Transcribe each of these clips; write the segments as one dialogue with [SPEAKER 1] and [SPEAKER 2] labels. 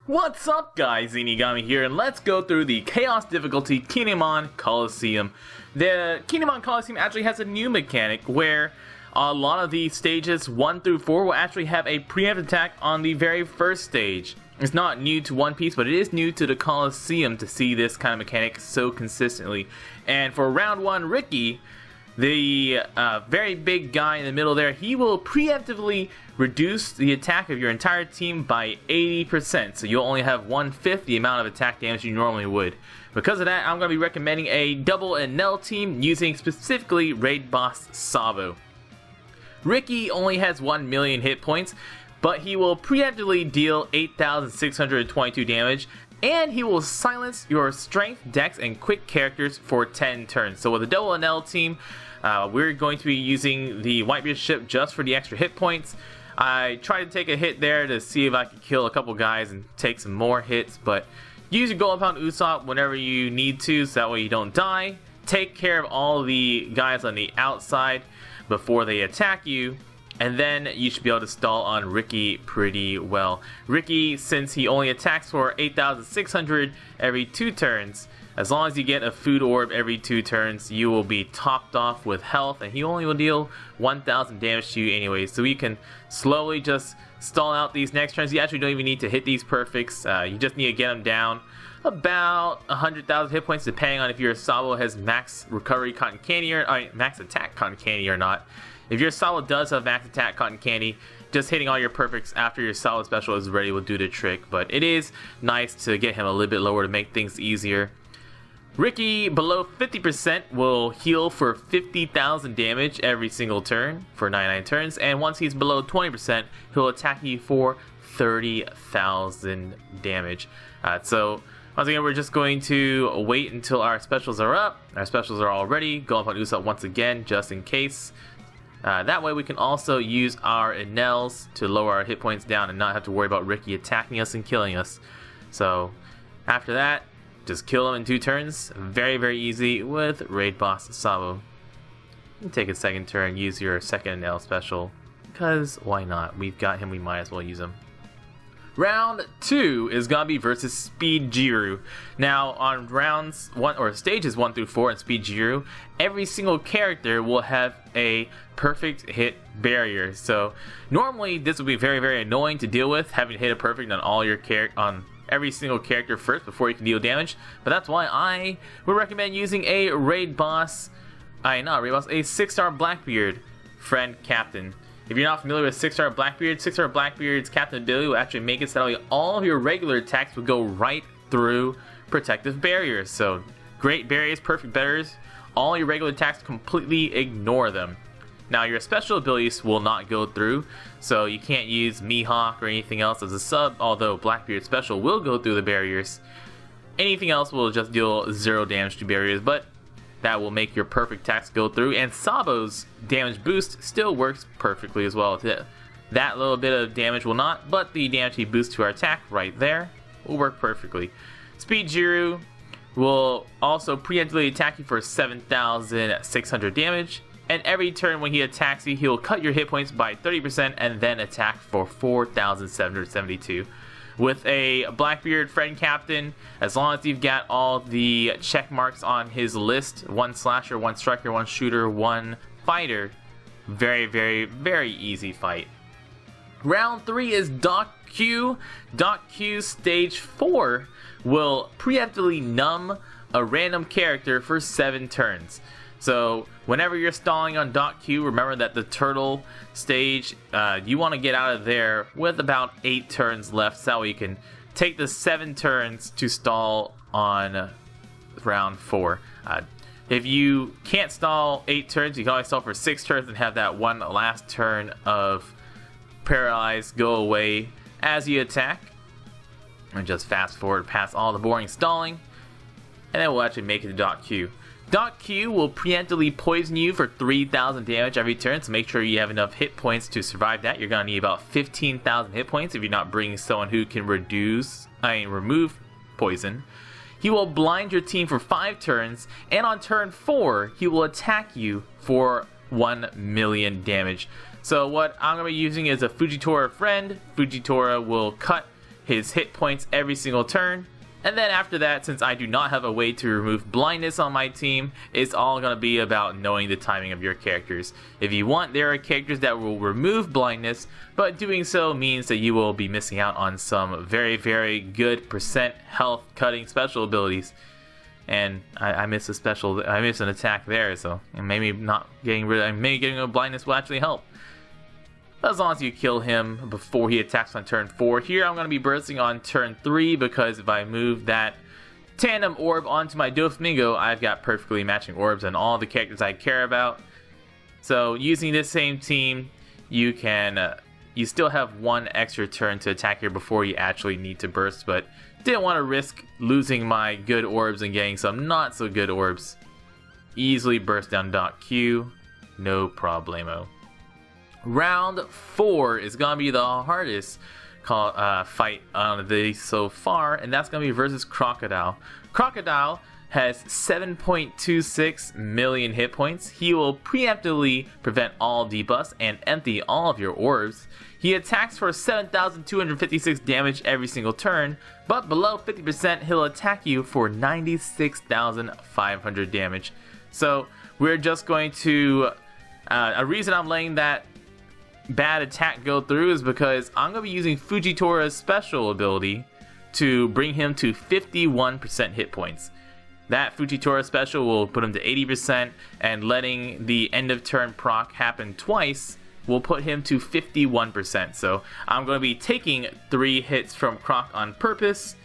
[SPEAKER 1] What's up guys, Zeenigami here, and let's go through the Chaos Difficulty Kinemon Coliseum. The Kinemon Coliseum actually has a new mechanic where a lot of the stages 1 through 4 will actually have a preemptive attack on the very first stage. It's not new to One Piece, but it is new to the Coliseum to see this kind of mechanic so consistently. And for round 1, Ricky, the very big guy in the middle there, he will preemptively reduce the attack of your entire team by 80%. So you'll only have 1/5 the amount of attack damage you normally would. Because of that, I'm going to be recommending a double Enel team using specifically Raid Boss Sabo. Ricky only has 1 million hit points, but he will preemptively deal 8,622 damage. And he will silence your strength, dex, and quick characters for 10 turns. So with a double Enel team, we're going to be using the Whitebeard ship just for the extra hit points. I tried to take a hit there to see if I could kill a couple guys and take some more hits, but use your Golden Pound Usopp whenever you need to, so that way you don't die. Take care of all the guys on the outside before they attack you. And then you should be able to stall on Ricky pretty well. Ricky, since he only attacks for 8,600 every 2 turns, as long as you get a food orb every 2 turns, you will be topped off with health, and he only will deal 1,000 damage to you anyway. So you can slowly just stall out these next turns. You actually don't even need to hit these perfects. You just need to get them down about 100,000 hit points, depending on if your Sabo has max recovery cotton candy or max attack cotton candy or not. If your Sabo does have max attack cotton candy, just hitting all your perfects after your solid special is ready will do the trick. But it is nice to get him a little bit lower to make things easier. Ricky below 50% will heal for 50,000 damage every single turn for 99 turns. And once he's below 20%, he'll attack you for 30,000 damage. So once again, we're just going to wait until our specials are up. Our specials are all ready. Go up on Usopp once again, just in case. That way we can also use our Enels to lower our hit points down and not have to worry about Ricky attacking us and killing us. So after that, just kill him in 2 turns. Very, very easy with Raid Boss Sabo. And take a second turn, use your second Enel special, because why not? We've got him, we might as well use him. Round 2 is gonna be versus Speed Jiru. Now on rounds 1 or stages 1 through 4 in Speed Jiru, every single character will have a perfect hit barrier. So normally this would be very, very annoying to deal with, having to hit a perfect on all your on every single character first before you can deal damage. But that's why I would recommend using a Raid Boss, a 6-star Blackbeard friend captain. If you're not familiar with 6-star Blackbeard, 6-star Blackbeard's captain ability will actually make it so that all of your regular attacks will go right through protective barriers. So great barriers, perfect barriers. All your regular attacks completely ignore them. Now your special abilities will not go through, so you can't use Mihawk or anything else as a sub, although Blackbeard's special will go through the barriers. Anything else will just deal 0 damage to barriers, but that will make your perfect attacks go through, and Sabo's damage boost still works perfectly as well. That little bit of damage will not, but the damage he boosts to our attack right there will work perfectly. Speed Jiru will also preemptively attack you for 7,600 damage, and every turn when he attacks you, he'll cut your hit points by 30% and then attack for 4,772. With a Blackbeard friend captain, as long as you've got all the check marks on his list, 1 slasher, 1 striker, 1 shooter, 1 fighter, very, very, very easy fight. Round 3 is Doc Q. Doc Q stage 4 will preemptively numb a random character for 7 turns. So whenever you're stalling on Doc Q, remember that the turtle stage, you want to get out of there with about 8 turns left, so that way you can take the 7 turns to stall on round 4. If you can't stall 8 turns, you can only stall for 6 turns and have that one last turn of paralyze go away as you attack. And just fast forward past all the boring stalling, and then we'll actually make it to Doc Q. Doc Q will preemptively poison you for 3,000 damage every turn, so make sure you have enough hit points to survive that. You're going to need about 15,000 hit points if you're not bringing someone who can remove poison. He will blind your team for 5 turns, and on turn 4, he will attack you for 1 million damage. So what I'm going to be using is a Fujitora friend. Fujitora will cut his hit points every single turn. And then after that, since I do not have a way to remove blindness on my team, it's all going to be about knowing the timing of your characters. If you want, there are characters that will remove blindness, but doing so means that you will be missing out on some very, very good percent health cutting special abilities. And I miss an attack there, so maybe not getting rid of, maybe getting rid of blindness will actually help. As long as you kill him before he attacks on turn 4. Here I'm going to be bursting on turn 3 because if I move that tandem orb onto my Doflamingo, I've got perfectly matching orbs and all the characters I care about. So using this same team, you can you still have one extra turn to attack here before you actually need to burst, but didn't want to risk losing my good orbs and getting some not so good orbs. Easily burst down .Q, no problemo. Round 4 is going to be the hardest fight on these so far, and that's going to be versus Crocodile. Crocodile has 7.26 million hit points. He will preemptively prevent all debuffs and empty all of your orbs. He attacks for 7,256 damage every single turn, but below 50% he'll attack you for 96,500 damage. So we're just going to... a reason I'm letting that bad attack go through is because I'm going to be using Fujitora's special ability to bring him to 51% hit points. That Fujitora special will put him to 80%, and letting the end of turn proc happen twice will put him to 51%. So I'm going to be taking 3 hits from Croc on purpose,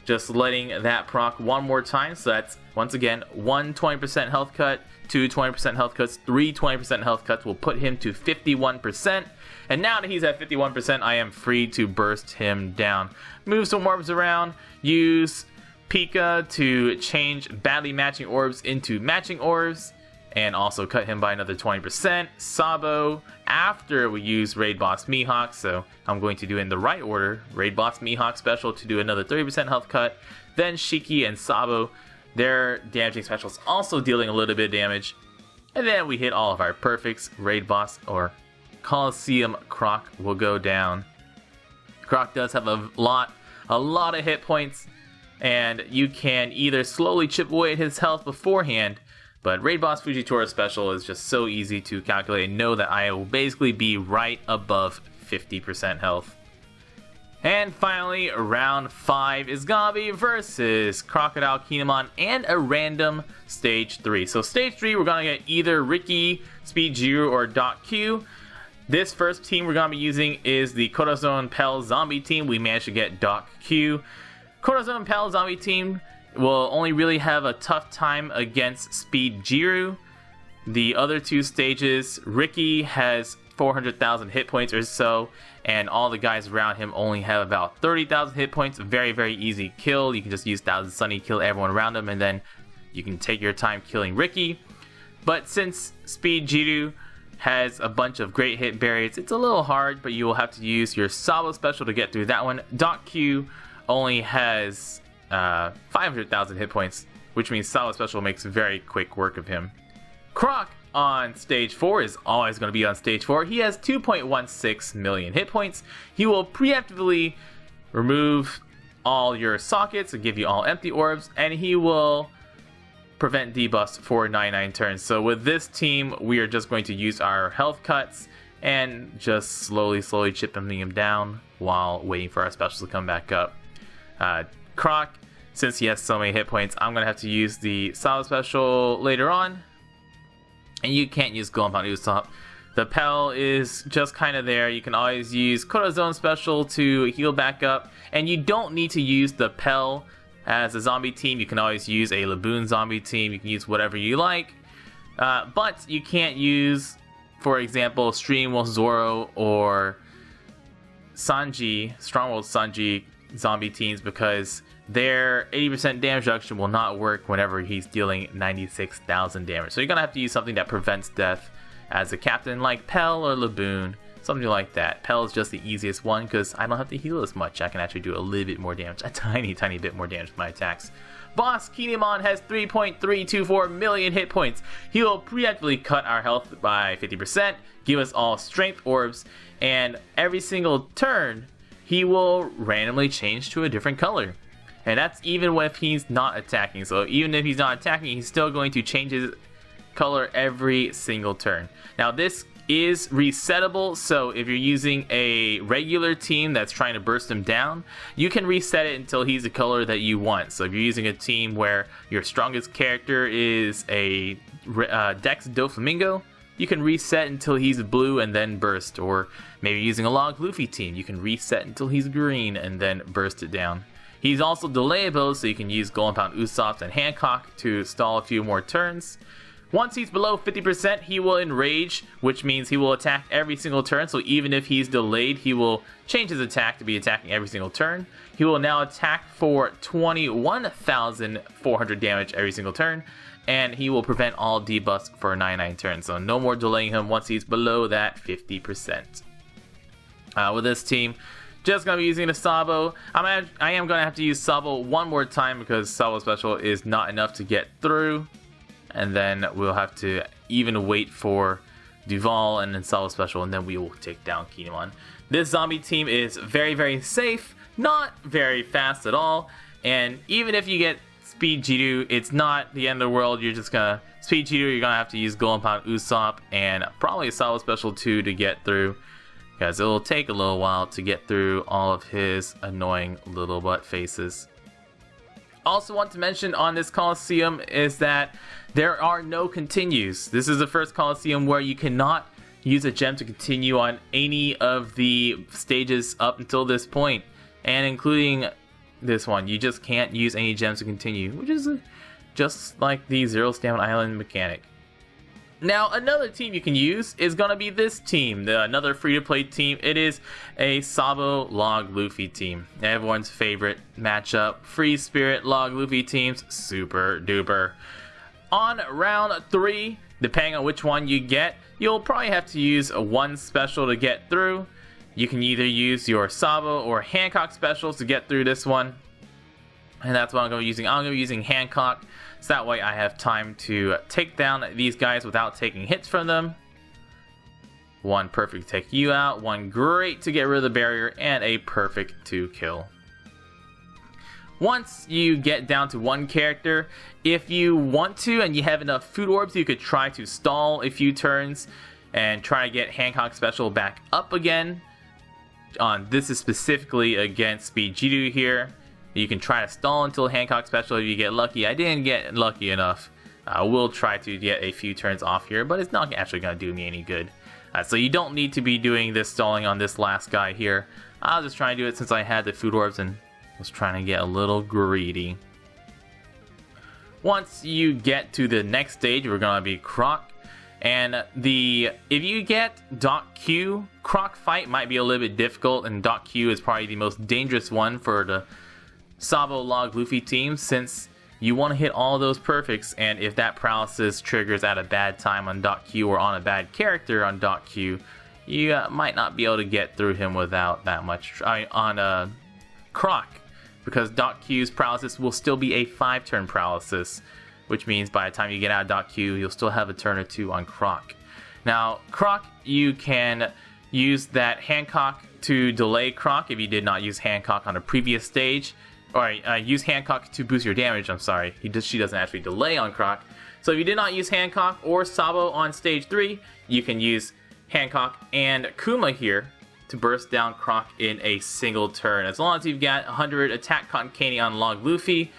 [SPEAKER 1] just letting that proc one more time. So that's, once again, 1 20% health cut, 2 20% health cuts, 3 20% health cuts will put him to 51%. And now that he's at 51%, I am free to burst him down. Move some orbs around, use Pika to change badly matching orbs into matching orbs, and also cut him by another 20%. Sabo, after we use Raid Boss Mihawk, so I'm going to do it in the right order. Raid Boss Mihawk special to do another 30% health cut. Then Shiki and Sabo, their damaging specials also dealing a little bit of damage. And then we hit all of our perfects. Raid Boss or Coliseum Croc will go down. Croc does have a lot of hit points, and you can either slowly chip away at his health beforehand, but Raid Boss Fujitora special is just so easy to calculate and know that I will basically be right above 50% health. And finally, round 5 is gonna be versus Crocodile Kinemon and a random stage 3. So stage 3, we're gonna get either Ricky, Speed Jiru, or .Q. This first team we're gonna be using is the Corazon Pell Zombie team. We managed to get .Q. Corazon Pell Zombie team will only really have a tough time against Speed Jiru. The other 2 stages, Ricky has 400,000 hit points or so, and all the guys around him only have about 30,000 hit points. Very, very easy kill. You can just use Thousand Sunny, kill everyone around him, and then you can take your time killing Ricky. But since Speed Jiru has a bunch of great hit barriers, it's a little hard, but you will have to use your Sabo special to get through that one. .Q only has 500,000 hit points, which means Sabo special makes very quick work of him. Croc on stage 4 is always going to be on stage 4. He has 2.16 million hit points. He will preemptively remove all your sockets and give you all empty orbs, and he will prevent debuffs for 99 turns. So with this team, we are just going to use our health cuts and just slowly chipping him down while waiting for our specials to come back up. Croc, since he has so many hit points, I'm going to have to use the Sabo special later on. And you can't use Golem Pound Usopp. The Pell is just kind of there. You can always use Corazon special to heal back up. And you don't need to use the Pell as a zombie team. You can always use a Laboon zombie team. You can use whatever you like. But you can't use, for example, Streamwolf Zoro or Sanji, Strongworld Sanji zombie teams, because their 80% damage reduction will not work whenever he's dealing 96,000 damage. So you're going to have to use something that prevents death as a captain, like Pell or Laboon, something like that. Pell is just the easiest one because I don't have to heal as much. I can actually do a little bit more damage, a tiny bit more damage with my attacks. Boss Kinemon has 3.324 million hit points. He will preemptively cut our health by 50%, give us all strength orbs, and every single turn, he will randomly change to a different color. And that's even if he's not attacking. So even if he's not attacking, he's still going to change his color every single turn. Now this is resettable, so if you're using a regular team that's trying to burst him down, you can reset it until he's the color that you want. So if you're using a team where your strongest character is a Dex Doflamingo, you can reset until he's blue and then burst. Or maybe using a Log Luffy team, you can reset until he's green and then burst it down. He's also delayable, so you can use Golden Pound Usopp and Hancock to stall a few more turns. Once he's below 50%, he will enrage, which means he will attack every single turn. So even if he's delayed, he will change his attack to be attacking every single turn. He will now attack for 21,400 damage every single turn, and he will prevent all debuffs for 99 turns. So no more delaying him once he's below that 50%. With this team, just going to be using the Sabo. I am going to have to use Sabo one more time because Sabo Special is not enough to get through. And then we'll have to even wait for Duval and then Sabo Special, and then we will take down Kinemon. This zombie team is very, very safe, not very fast at all, and even if you get Speed Jiru, it's not the end of the world. You're just gonna Speed Jiru, you're gonna have to use Golden Pound Usopp and probably a Sabo Special too to get through, because it will take a little while to get through all of his annoying little butt faces. Also want to mention on this Coliseum is that there are no continues. This is the first Coliseum where you cannot use a gem to continue on any of the stages up until this point, and including this one. You just can't use any gems to continue, which is just like the Zero Stamina Island mechanic. Now, another team you can use is going to be this team, another free-to-play team. It is a Sabo Log Luffy team. Everyone's favorite matchup. Free Spirit Log Luffy teams, super duper. On round 3, depending on which one you get, you'll probably have to use one special to get through. You can either use your Sabo or Hancock specials to get through this one. And that's what I'm going to be using. I'm going to be using Hancock, so that way I have time to take down these guys without taking hits from them. One perfect to take you out, one great to get rid of the barrier, and a perfect to kill. Once you get down to one character, if you want to and you have enough food orbs, you could try to stall a few turns and try to get Hancock special back up again. This is specifically against Speed Jiru here. You can try to stall until Hancock special if you get lucky. I didn't get lucky enough. I will try to get a few turns off here, but it's not actually going to do me any good. So you don't need to be doing this stalling on this last guy here. I was just trying to do it since I had the food orbs and was trying to get a little greedy. Once you get to the next stage, we're going to be Croc. And if you get Doc Q, Croc fight might be a little bit difficult, and Doc Q is probably the most dangerous one for the Sabo Log Luffy team, since you want to hit all those perfects, and if that paralysis triggers at a bad time on Doc Q or on a bad character on Doc Q, you might not be able to get through him without that much. On Croc, because Doc Q's paralysis will still be a 5-turn paralysis, which means by the time you get out of Doc Q, you'll still have a turn or two on Croc. Now, Croc, you can use that Hancock to delay Croc if you did not use Hancock on a previous stage. Or use Hancock to boost your damage, I'm sorry. She doesn't actually delay on Croc. So if you did not use Hancock or Sabo on stage 3, you can use Hancock and Kuma here to burst down Croc in a single turn. As long as you've got 100 attack cotton candy on Log Luffy,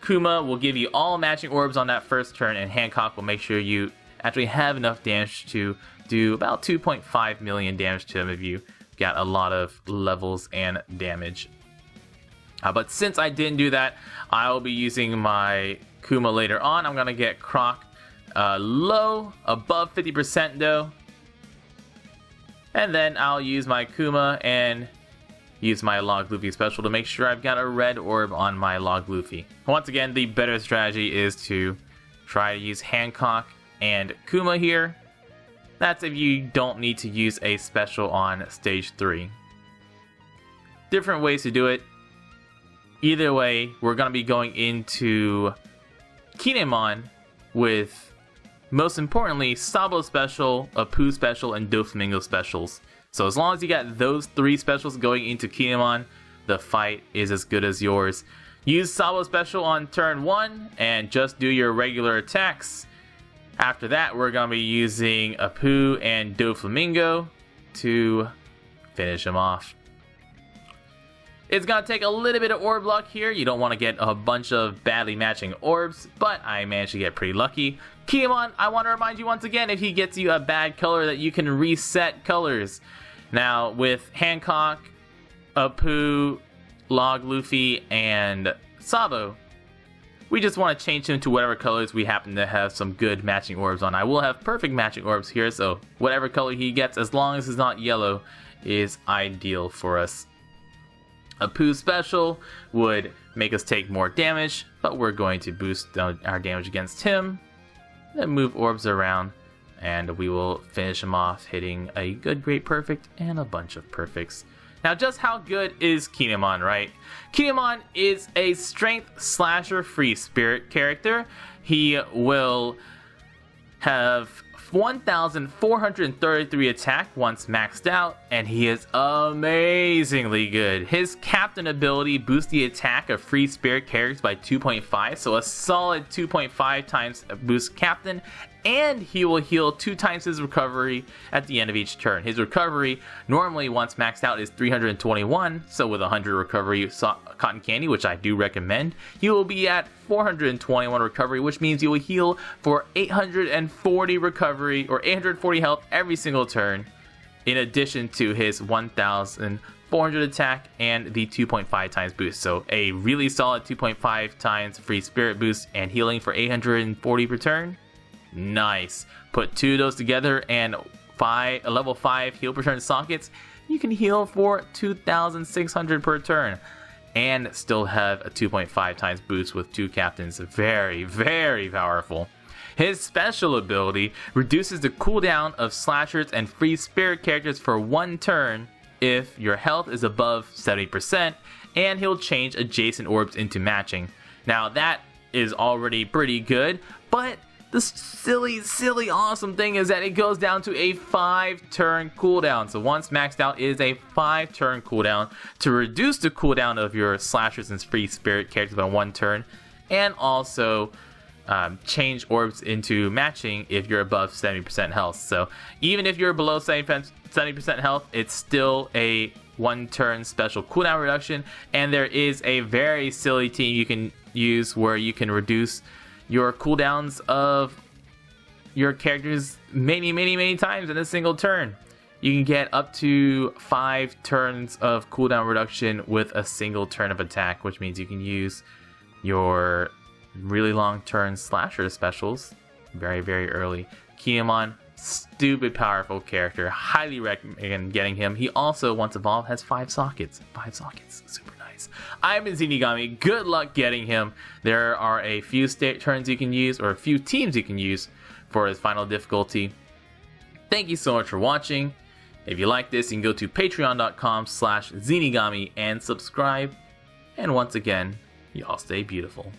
[SPEAKER 1] Kuma will give you all matching orbs on that first turn, and Hancock will make sure you actually have enough damage to do about 2.5 million damage to him if you got a lot of levels and damage. But since I didn't do that, I will be using my Kuma later on. I'm going to get Croc low, above 50% though. And then I'll use my Kuma and use my Log Luffy special to make sure I've got a red orb on my Log Luffy. Once again, the better strategy is to try to use Hancock and Kuma here. That's if you don't need to use a special on stage 3. Different ways to do it. Either way, we're going to be going into Kinemon with, most importantly, Sabo special, Apu special, and Doflamingo specials. So as long as you got those 3 specials going into Kinemon, the fight is as good as yours. Use Sabo special on turn 1 and just do your regular attacks. After that, we're going to be using Apu and Doflamingo to finish him off. It's going to take a little bit of orb luck here. You don't want to get a bunch of badly matching orbs, but I managed to get pretty lucky. Kinemon, I want to remind you once again, if he gets you a bad color, that you can reset colors. Now, with Hancock, Apu, Log Luffy, and Sabo, we just want to change him to whatever colors we happen to have some good matching orbs on. I will have perfect matching orbs here, so whatever color he gets, as long as it's not yellow, is ideal for us. Apu's special would make us take more damage, but we're going to boost our damage against him, then move orbs around, and we will finish him off hitting a good, great, perfect, and a bunch of perfects. Now, just how good is Kinemon, right? Kinemon is a strength slasher free spirit character. He will have 1,433 attack once maxed out, and he is amazingly good. His captain ability boosts the attack of free spirit characters by 2.5, so a solid 2.5 times boost captain, and he will heal 2 times his recovery at the end of each turn. His recovery normally once maxed out is 321, so with 100 recovery cotton candy, which I do recommend, you will be at 421 recovery, which means you will heal for 840 recovery or 840 health every single turn, in addition to his 1,400 attack and the 2.5 times boost. So a really solid 2.5 times free spirit boost and healing for 840 per turn. Nice. Put 2 of those together and a level 5 heal per turn sockets, you can heal for 2,600 per turn and still have a 2.5 times boost with 2 captains. Very, very powerful. His special ability reduces the cooldown of slashers and free spirit characters for 1 turn if your health is above 70%, and he'll change adjacent orbs into matching. Now that is already pretty good, but the silly awesome thing is that it goes down to a 5-turn cooldown. So once maxed out, it is a 5-turn cooldown to reduce the cooldown of your slashers and free spirit characters by 1 turn, and also change orbs into matching if you're above 70% health. So even if you're below 70% health, it's still a 1-turn special cooldown reduction, and there is a very silly team you can use where you can reduce your cooldowns of your characters many times in a single turn. You can get up to 5 turns of cooldown reduction with a single turn of attack, which means you can use your really long turn slasher specials very early. Kinemon, stupid powerful character. Highly recommend getting him. He also, once evolved, has 5 sockets. 5 sockets. Super nice. I've been Zeenigami. Good luck getting him. There are a few turns you can use, or a few teams you can use for his final difficulty. Thank you so much for watching. If you like this, you can go to patreon.com/Zeenigami and subscribe. And once again, y'all stay beautiful.